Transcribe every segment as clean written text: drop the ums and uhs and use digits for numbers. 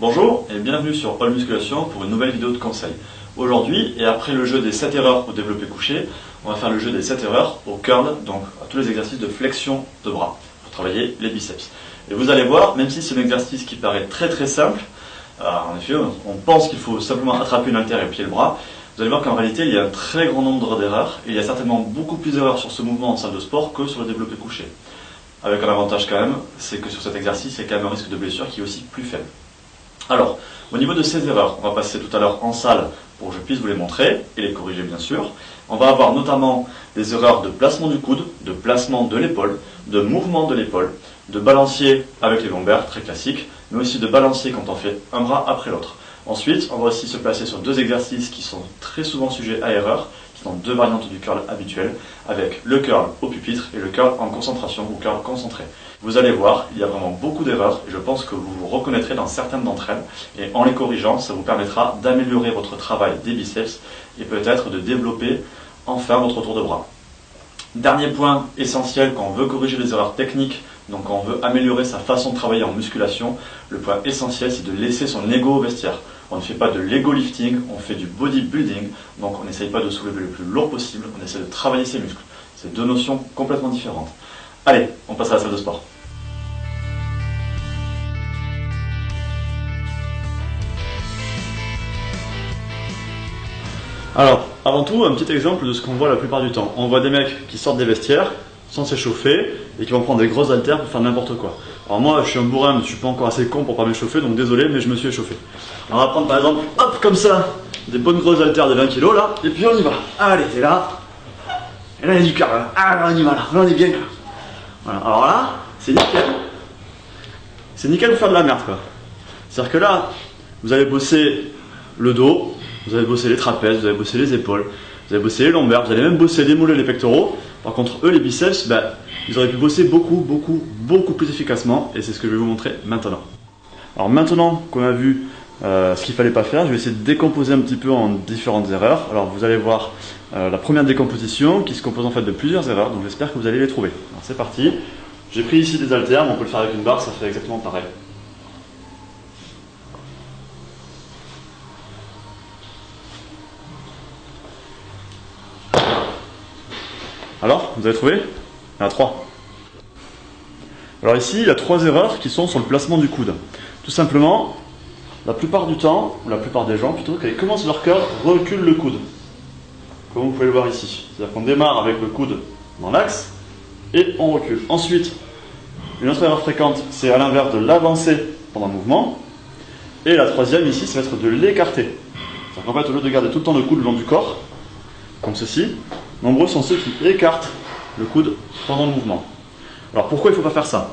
Bonjour et bienvenue sur All Musculation pour une nouvelle vidéo de conseil. Aujourd'hui, et après le jeu des 7 erreurs au développé couché, on va faire le jeu des 7 erreurs au curl, donc à tous les exercices de flexion de bras, pour travailler les biceps. Et vous allez voir, même si c'est un exercice qui paraît très simple, en effet, on pense qu'il faut simplement attraper une haltère et plier le bras, vous allez voir qu'en réalité, il y a un très grand nombre d'erreurs, et il y a certainement beaucoup plus d'erreurs sur ce mouvement en salle de sport que sur le développé couché. Avec un avantage quand même, c'est que sur cet exercice, il y a quand même un risque de blessure qui est aussi plus faible. Alors, au niveau de ces erreurs, on va passer tout à l'heure en salle pour que je puisse vous les montrer et les corriger bien sûr. On va avoir notamment des erreurs de placement du coude, de placement de l'épaule, de mouvement de l'épaule, de balancier avec les lombaires, très classique, mais aussi de balancier quand on fait un bras après l'autre. Ensuite, on va aussi se placer sur deux exercices qui sont très souvent sujets à erreur, qui sont deux variantes du curl habituel, avec le curl au pupitre et le curl en concentration ou curl concentré. Vous allez voir, il y a vraiment beaucoup d'erreurs et je pense que vous vous reconnaîtrez dans certaines d'entre elles. Et en les corrigeant, ça vous permettra d'améliorer votre travail des biceps et peut-être de développer enfin votre tour de bras. Dernier point essentiel quand on veut corriger les erreurs techniques, donc quand on veut améliorer sa façon de travailler en musculation, le point essentiel c'est de laisser son ego au vestiaire. On ne fait pas de l'ego lifting, on fait du bodybuilding, donc on n'essaye pas de soulever le plus lourd possible, on essaie de travailler ses muscles. C'est deux notions complètement différentes. Allez, on passe à la salle de sport. Alors, avant tout, un petit exemple de ce qu'on voit la plupart du temps. On voit des mecs qui sortent des vestiaires sans s'échauffer et qui vont prendre des grosses haltères pour faire n'importe quoi. Alors moi, je suis un bourrin, mais je suis pas encore assez con pour pas m'échauffer, donc désolé, mais je me suis échauffé. On va prendre par exemple, hop, comme ça, des bonnes grosses haltères de 20 kg là, et puis on y va. Allez, t'es là. Et là, il y a du curl. Ah, là, on y va, là on est bien. Voilà, alors là, c'est nickel. C'est nickel pour faire de la merde, quoi. C'est-à-dire que là, vous allez bosser le dos, vous allez bosser les trapèzes, vous allez bosser les épaules, vous allez bosser les lombaires, vous allez même bosser les mollets et les pectoraux. Par contre, eux, les biceps, ils auraient pu bosser beaucoup plus efficacement, et c'est ce que je vais vous montrer maintenant. Alors maintenant qu'on a vu ce qu'il ne fallait pas faire, je vais essayer de décomposer un petit peu en différentes erreurs. Alors vous allez voir la première décomposition qui se compose en fait de plusieurs erreurs, donc j'espère que vous allez les trouver. Alors c'est parti. J'ai pris ici des haltères, mais on peut le faire avec une barre, ça fait exactement pareil. Alors, vous avez trouvé? Il y en a 3. Alors ici, il y a 3 erreurs qui sont sur le placement du coude. Tout simplement, la plupart du temps, ou la plupart des gens plutôt, quand ils commencent leur curl, reculent le coude. Comme vous pouvez le voir ici. C'est-à-dire qu'on démarre avec le coude dans l'axe, et on recule. Ensuite, une autre erreur fréquente, c'est à l'inverse de l'avancer pendant le mouvement. Et la troisième ici, ça va être de l'écarter. C'est-à-dire qu'en fait, au lieu de garder tout le temps le coude le long du corps, comme ceci, nombreux sont ceux qui écartent le coude pendant le mouvement. Alors pourquoi il ne faut pas faire ça?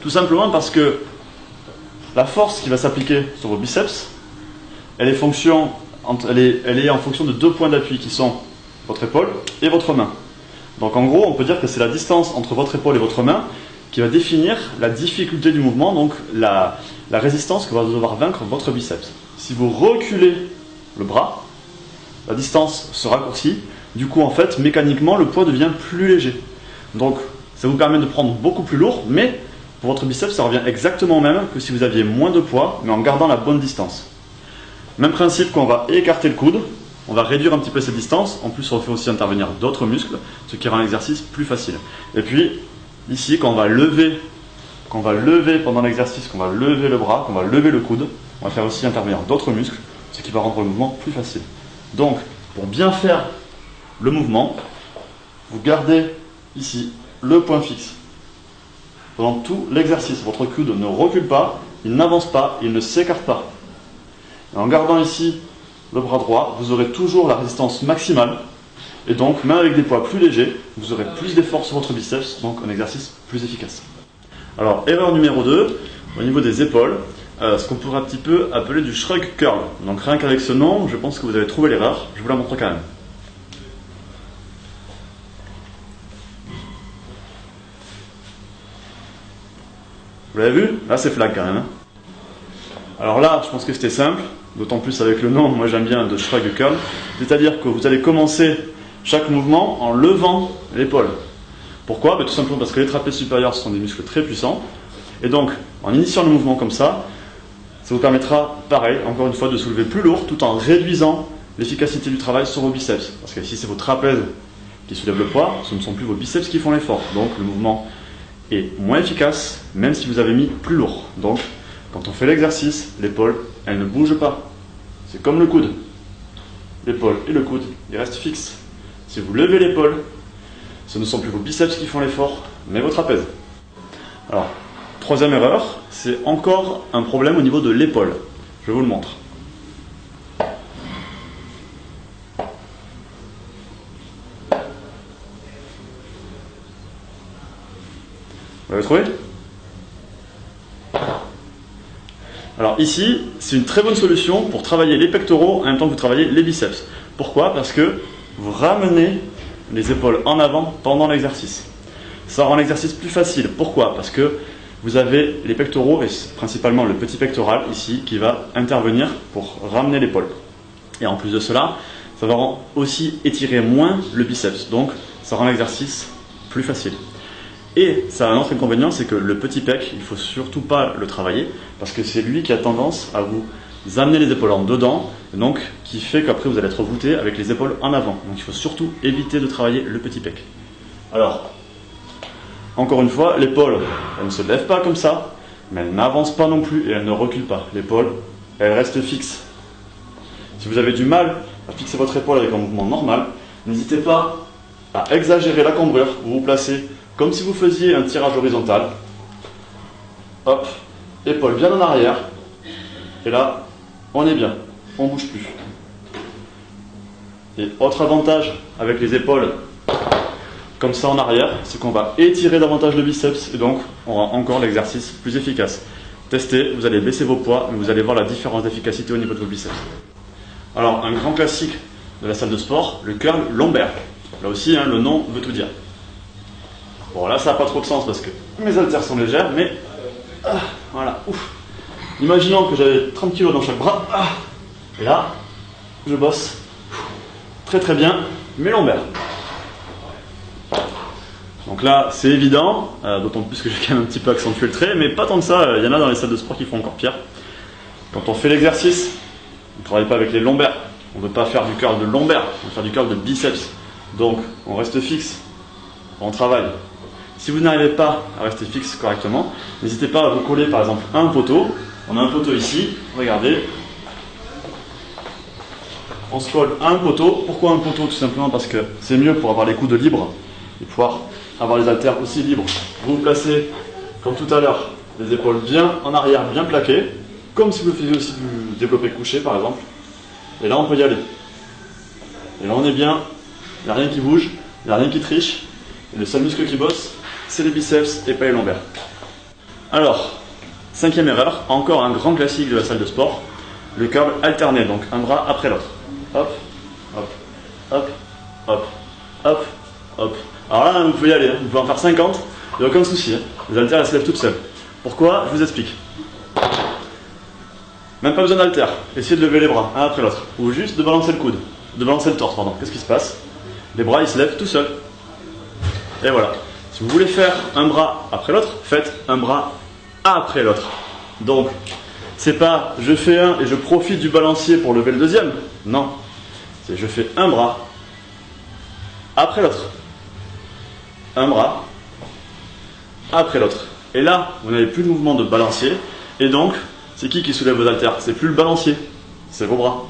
Tout simplement parce que la force qui va s'appliquer sur vos biceps, elle est en fonction de 2 points d'appui qui sont votre épaule et votre main. Donc en gros, on peut dire que c'est la distance entre votre épaule et votre main qui va définir la difficulté du mouvement, donc la résistance que va devoir vaincre votre biceps. Si vous reculez le bras, la distance se raccourcit, du coup en fait mécaniquement le poids devient plus léger. Donc ça vous permet de prendre beaucoup plus lourd, mais pour votre biceps ça revient exactement au même que si vous aviez moins de poids, mais en gardant la bonne distance. Même principe quand on va écarter le coude, on va réduire un petit peu cette distance, en plus on fait aussi intervenir d'autres muscles, ce qui rend l'exercice plus facile. Et puis ici quand on va lever pendant l'exercice, qu'on va lever le bras, qu'on va lever le coude, on va faire aussi intervenir d'autres muscles, ce qui va rendre le mouvement plus facile. Donc, pour bien faire le mouvement, vous gardez ici le point fixe. Pendant tout l'exercice, votre coude ne recule pas, il n'avance pas, il ne s'écarte pas. Et en gardant ici le bras droit, vous aurez toujours la résistance maximale. Et donc, même avec des poids plus légers, vous aurez plus d'effort sur votre biceps, donc un exercice plus efficace. Alors, erreur numéro 2, au niveau des épaules. Ce qu'on pourrait un petit peu appeler du shrug curl. Donc rien qu'avec ce nom, je pense que vous avez trouvé l'erreur. Je vous la montre quand même. Vous l'avez vu? Là c'est flag quand même. Hein. Alors là, je pense que c'était simple, d'autant plus avec le nom, moi j'aime bien de shrug curl. C'est-à-dire que vous allez commencer chaque mouvement en levant l'épaule. Pourquoi? Tout simplement parce que les trapèzes supérieurs sont des muscles très puissants. Et donc, en initiant le mouvement comme ça Ça vous permettra, pareil, encore une fois, de soulever plus lourd tout en réduisant l'efficacité du travail sur vos biceps. Parce que si c'est vos trapèzes qui soulèvent le poids, ce ne sont plus vos biceps qui font l'effort. Donc le mouvement est moins efficace, même si vous avez mis plus lourd. Donc, quand on fait l'exercice, l'épaule, elle ne bouge pas. C'est comme le coude. L'épaule et le coude, ils restent fixes. Si vous levez l'épaule, ce ne sont plus vos biceps qui font l'effort, mais vos trapèzes. Alors, troisième erreur, c'est encore un problème au niveau de l'épaule. Je vous le montre. Vous l'avez trouvé ? Alors ici, c'est une très bonne solution pour travailler les pectoraux en même temps que vous travaillez les biceps. Pourquoi ? Parce que vous ramenez les épaules en avant pendant l'exercice. Ça rend l'exercice plus facile. Pourquoi ? Parce que vous avez les pectoraux, et principalement le petit pectoral ici, qui va intervenir pour ramener l'épaule. Et en plus de cela, ça va aussi étirer moins le biceps. Donc ça rend l'exercice plus facile. Et ça a un autre inconvénient, c'est que le petit pec, il ne faut surtout pas le travailler, parce que c'est lui qui a tendance à vous amener les épaules en dedans, et donc qui fait qu'après vous allez être voûté avec les épaules en avant. Donc il faut surtout éviter de travailler le petit pec. Alors, encore une fois, l'épaule, elle ne se lève pas comme ça, mais elle n'avance pas non plus et elle ne recule pas. L'épaule, elle reste fixe. Si vous avez du mal à fixer votre épaule avec un mouvement normal, n'hésitez pas à exagérer la cambrure. Vous vous placez comme si vous faisiez un tirage horizontal. Hop, épaule bien en arrière. Et là, on est bien, on ne bouge plus. Et autre avantage avec les épaules comme ça en arrière, c'est qu'on va étirer davantage le biceps et donc on rend encore l'exercice plus efficace. Testez, vous allez baisser vos poids, mais vous allez voir la différence d'efficacité au niveau de vos biceps. Alors, un grand classique de la salle de sport, le curl lombaire. Là aussi, le nom veut tout dire. Bon, là, ça n'a pas trop de sens parce que mes haltères sont légères, mais voilà, ouf. Imaginons que j'avais 30 kg dans chaque bras, et là, je bosse très très bien mes lombaires. Donc là, c'est évident, d'autant plus que j'ai quand même un petit peu accentué le trait, mais pas tant que ça, il y en a dans les salles de sport qui font encore pire. Quand on fait l'exercice, on ne travaille pas avec les lombaires, on ne veut pas faire du curl de lombaire, on veut faire du curl de biceps. Donc, on reste fixe, on travaille. Si vous n'arrivez pas à rester fixe correctement, n'hésitez pas à vous coller par exemple à un poteau. On a un poteau ici, regardez. On se colle à un poteau. Pourquoi un poteau ? Tout simplement parce que c'est mieux pour avoir les coudes libres et pouvoir avoir les haltères aussi libres. Vous vous placez, comme tout à l'heure, les épaules bien en arrière, bien plaquées, comme si vous faisiez aussi du développé couché par exemple. Et là on peut y aller. Et là on est bien, il n'y a rien qui bouge, il n'y a rien qui triche. Et le seul muscle qui bosse, c'est les biceps et pas les lombaires. Alors, cinquième erreur, encore un grand classique de la salle de sport, le curl alterné, donc un bras après l'autre. Hop, hop, hop, hop, hop, hop. Alors là, vous pouvez y aller, vous pouvez en faire 50, il n'y a aucun souci. Les haltères, elles se lèvent toutes seules. Pourquoi ? Je vous explique. Même pas besoin d'haltères. Essayez de lever les bras, un après l'autre. Ou juste de balancer le coude, de balancer le torse, pardon. Qu'est-ce qui se passe ? Les bras, ils se lèvent tout seuls. Et voilà. Si vous voulez faire un bras après l'autre, faites un bras après l'autre. Donc, c'est pas je fais un et je profite du balancier pour lever le deuxième. Non. C'est je fais un bras après l'autre. Un bras après l'autre. Et là, vous n'avez plus de mouvement de balancier. Et donc, c'est qui soulève vos haltères ? C'est plus le balancier, c'est vos bras.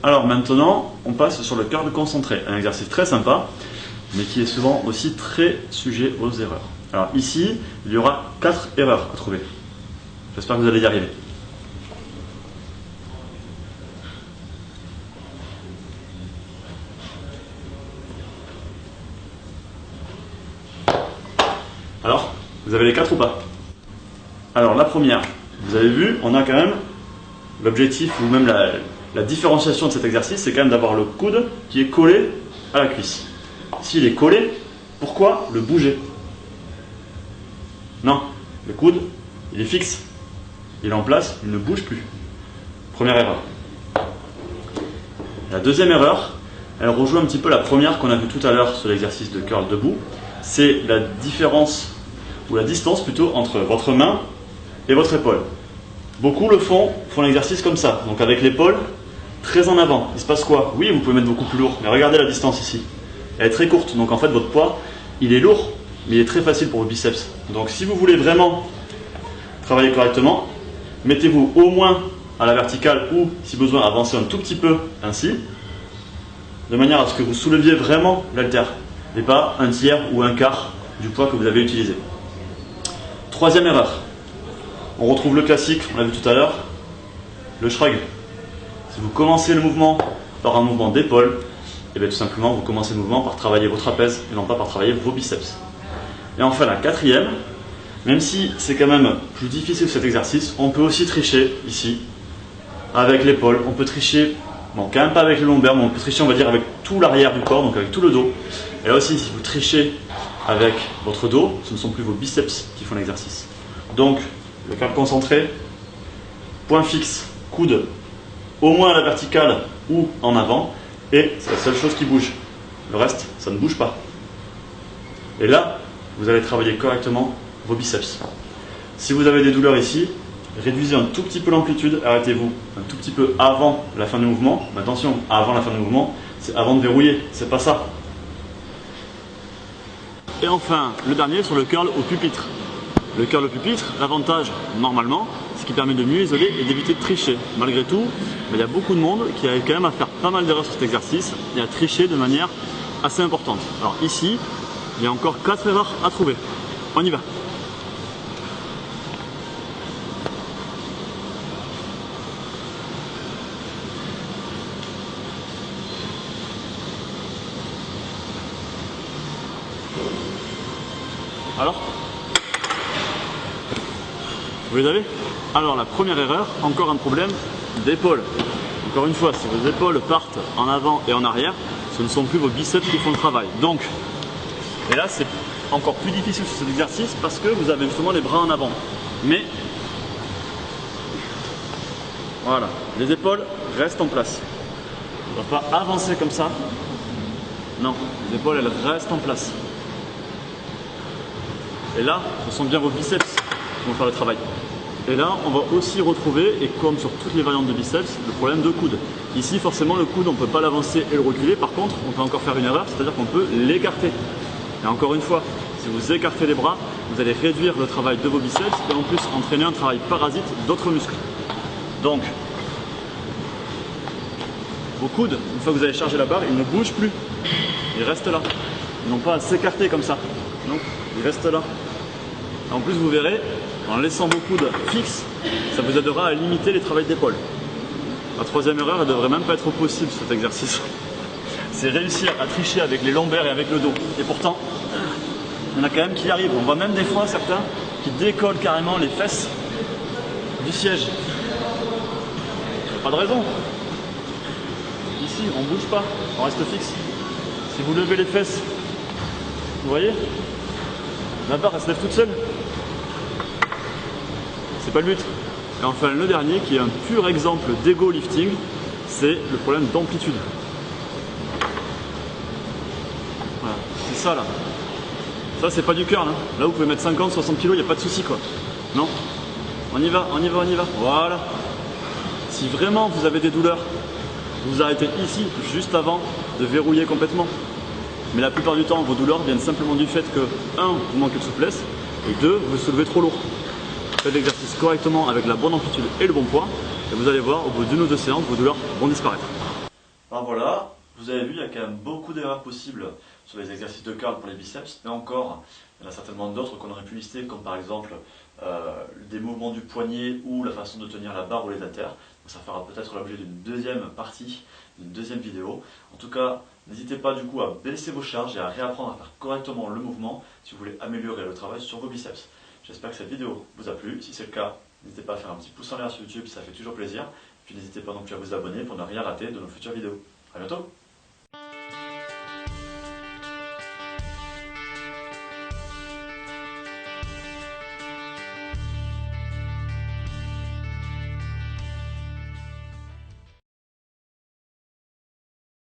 Alors maintenant, on passe sur le curl concentré. Un exercice très sympa, mais qui est souvent aussi très sujet aux erreurs. Alors ici, il y aura 4 erreurs à trouver. J'espère que vous allez y arriver. Alors, vous avez les 4 ou pas ? Alors la première, vous avez vu, on a quand même l'objectif, ou même la différenciation de cet exercice, c'est quand même d'avoir le coude qui est collé à la cuisse. S'il est collé, pourquoi le bouger ? Non, le coude, il est fixe, il est en place, il ne bouge plus. Première erreur. La deuxième erreur, elle rejoint un petit peu la première qu'on a vue tout à l'heure sur l'exercice de curl debout, c'est la différence, ou la distance plutôt, entre votre main et votre épaule. Beaucoup le font l'exercice comme ça, donc avec l'épaule très en avant. Il se passe quoi? Oui, vous pouvez mettre beaucoup plus lourd, mais regardez la distance ici. Elle est très courte, donc en fait votre poids, il est lourd, mais il est très facile pour vos biceps. Donc si vous voulez vraiment travailler correctement, mettez-vous au moins à la verticale ou, si besoin, avancez un tout petit peu ainsi, de manière à ce que vous souleviez vraiment l'haltère, et pas un tiers ou un quart du poids que vous avez utilisé. Troisième erreur, on retrouve le classique, on l'a vu tout à l'heure, le shrug. Si vous commencez le mouvement par un mouvement d'épaule, et bien tout simplement vous commencez le mouvement par travailler vos trapèzes et non pas par travailler vos biceps. Et enfin la quatrième, même si c'est quand même plus difficile cet exercice, on peut aussi tricher ici avec l'épaule. On peut tricher, bon quand même pas avec le lombaire, mais on peut tricher on va dire avec tout l'arrière du corps, donc avec tout le dos. Et là aussi si vous trichez avec votre dos, ce ne sont plus vos biceps qui font l'exercice. Donc le curl concentré, point fixe, coude au moins à la verticale ou en avant, et c'est la seule chose qui bouge. Le reste, ça ne bouge pas. Et là, vous allez travailler correctement vos biceps. Si vous avez des douleurs ici, réduisez un tout petit peu l'amplitude, arrêtez-vous un tout petit peu avant la fin du mouvement. Mais attention, avant la fin du mouvement, c'est avant de verrouiller, c'est pas ça. Et enfin, le dernier sur le curl au pupitre. Le curl au pupitre, l'avantage, normalement, c'est qu'il permet de mieux isoler et d'éviter de tricher. Malgré tout, il y a beaucoup de monde qui arrive quand même à faire pas mal d'erreurs sur cet exercice et à tricher de manière assez importante. Alors ici, il y a encore 4 erreurs à trouver. On y va. Alors, vous les avez? Alors la première erreur, encore un problème d'épaule. Encore une fois, si vos épaules partent en avant et en arrière, ce ne sont plus vos biceps qui font le travail. Donc, et là c'est encore plus difficile sur cet exercice parce que vous avez justement les bras en avant. Mais, voilà, les épaules restent en place. On ne va pas avancer comme ça. Non, les épaules elles restent en place. Et là, ce sont bien vos biceps qui vont faire le travail. Et là, on va aussi retrouver, et comme sur toutes les variantes de biceps, le problème de coude. Ici, forcément, le coude, on ne peut pas l'avancer et le reculer. Par contre, on peut encore faire une erreur, c'est-à-dire qu'on peut l'écarter. Et encore une fois, si vous écartez les bras, vous allez réduire le travail de vos biceps et en plus entraîner un travail parasite d'autres muscles. Donc, vos coudes, une fois que vous avez chargé la barre, ils ne bougent plus. Ils restent là. Ils n'ont pas à s'écarter comme ça. Donc, ils restent là. En plus, vous verrez, en laissant vos coudes fixes, ça vous aidera à limiter les travails d'épaule. La troisième erreur, elle ne devrait même pas être possible cet exercice. C'est réussir à tricher avec les lombaires et avec le dos. Et pourtant, il y en a quand même qui y arrivent. On voit même des fois certains qui décollent carrément les fesses du siège. Il n'y a pas de raison. Ici, on ne bouge pas, on reste fixe. Si vous levez les fesses, vous voyez, la barre elle se lève toute seule. C'est pas le but. Et enfin le dernier qui est un pur exemple d'ego lifting, c'est le problème d'amplitude. Voilà, c'est ça là. Ça c'est pas du curl, hein. Là vous pouvez mettre 50, 60 kg, il n'y a pas de souci quoi. Non. On y va, on y va, on y va. Voilà. Si vraiment vous avez des douleurs, vous arrêtez ici, juste avant de verrouiller complètement. Mais la plupart du temps, vos douleurs viennent simplement du fait que 1. Vous manquez de souplesse et 2. Vous soulevez trop lourd. Faites l'exercice correctement avec la bonne amplitude et le bon poids et vous allez voir, au bout d'une ou deux séances, vos douleurs vont disparaître. Alors voilà, vous avez vu, il y a quand même beaucoup d'erreurs possibles sur les exercices de curl pour les biceps. Et encore, il y en a certainement d'autres qu'on aurait pu lister, comme par exemple des mouvements du poignet ou la façon de tenir la barre ou les haltères. Donc ça fera peut-être l'objet d'une deuxième partie, d'une deuxième vidéo. En tout cas, n'hésitez pas du coup à baisser vos charges et à réapprendre à faire correctement le mouvement si vous voulez améliorer le travail sur vos biceps. J'espère que cette vidéo vous a plu. Si c'est le cas, n'hésitez pas à faire un petit pouce en l'air sur YouTube, ça fait toujours plaisir. Puis n'hésitez pas non plus à vous abonner pour ne rien rater de nos futures vidéos. A bientôt!